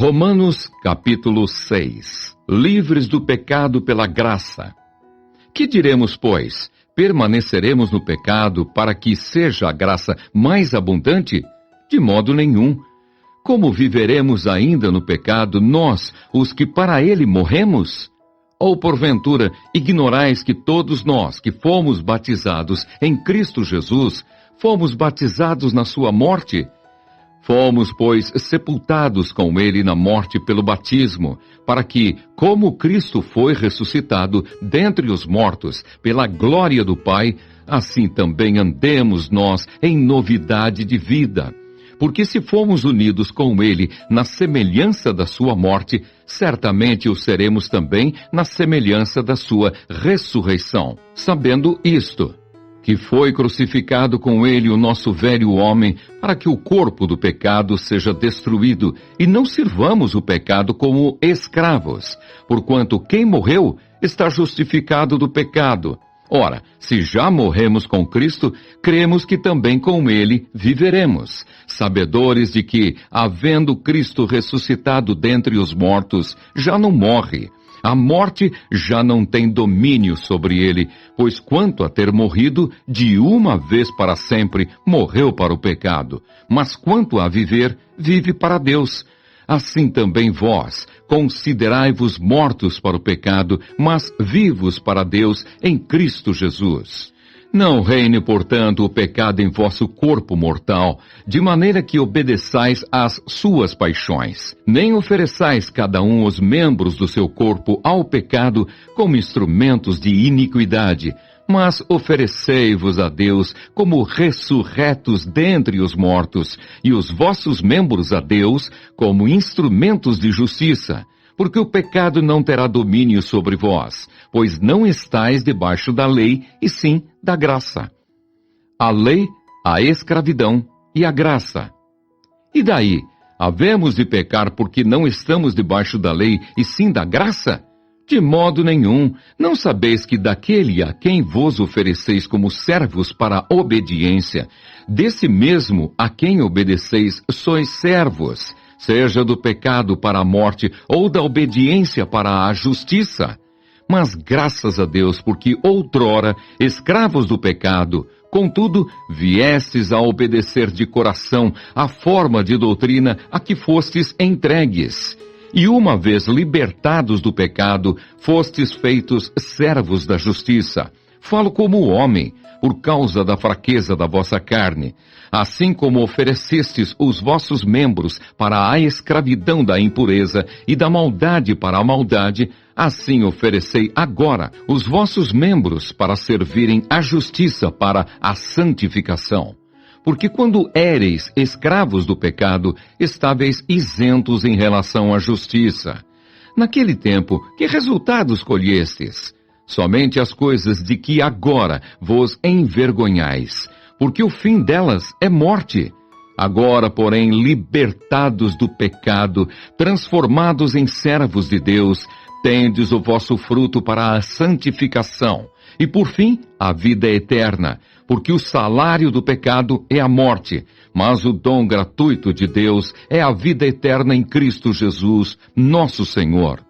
Romanos capítulo 6. Livres do pecado pela graça. Que diremos, pois? Permaneceremos no pecado para que seja a graça mais abundante? De modo nenhum. Como viveremos ainda no pecado nós, os que para ele morremos? Ou porventura ignorais que todos nós que fomos batizados em Cristo Jesus, fomos batizados na sua morte? Fomos, pois, sepultados com ele na morte pelo batismo, para que, como Cristo foi ressuscitado dentre os mortos pela glória do Pai, assim também andemos nós em novidade de vida. Porque se fomos unidos com ele na semelhança da sua morte, certamente o seremos também na semelhança da sua ressurreição. Sabendo isto, que foi crucificado com ele o nosso velho homem, para que o corpo do pecado seja destruído, e não sirvamos o pecado como escravos, porquanto quem morreu está justificado do pecado. Ora, se já morremos com Cristo, cremos que também com ele viveremos, sabedores de que, havendo Cristo ressuscitado dentre os mortos, já não morre. A morte já não tem domínio sobre ele, pois quanto a ter morrido, de uma vez para sempre, morreu para o pecado. Mas quanto a viver, vive para Deus. Assim também vós, considerai-vos mortos para o pecado, mas vivos para Deus em Cristo Jesus. Não reine, portanto, o pecado em vosso corpo mortal, de maneira que obedeçais às suas paixões. Nem ofereçais cada um os membros do seu corpo ao pecado como instrumentos de iniquidade, mas oferecei-vos a Deus como ressurretos dentre os mortos, e os vossos membros a Deus como instrumentos de justiça. Porque o pecado não terá domínio sobre vós, pois não estáis debaixo da lei, e sim da graça. A lei, a escravidão e a graça. E daí, havemos de pecar porque não estamos debaixo da lei, e sim da graça? De modo nenhum. Não sabeis que daquele a quem vos ofereceis como servos para a obediência, desse mesmo a quem obedeceis sois servos, seja do pecado para a morte ou da obediência para a justiça. Mas graças a Deus, porque outrora, escravos do pecado, contudo, viestes a obedecer de coração a forma de doutrina a que fostes entregues. E uma vez libertados do pecado, fostes feitos servos da justiça. Falo como homem, por causa da fraqueza da vossa carne. Assim como oferecestes os vossos membros para a escravidão da impureza e da maldade para a maldade, assim oferecei agora os vossos membros para servirem à justiça para a santificação. Porque quando éreis escravos do pecado, estáveis isentos em relação à justiça. Naquele tempo, que resultados colhestes? Somente as coisas de que agora vos envergonhais, porque o fim delas é morte. Agora, porém, libertados do pecado, transformados em servos de Deus, tendes o vosso fruto para a santificação, e por fim, a vida eterna, porque o salário do pecado é a morte, mas o dom gratuito de Deus é a vida eterna em Cristo Jesus, nosso Senhor.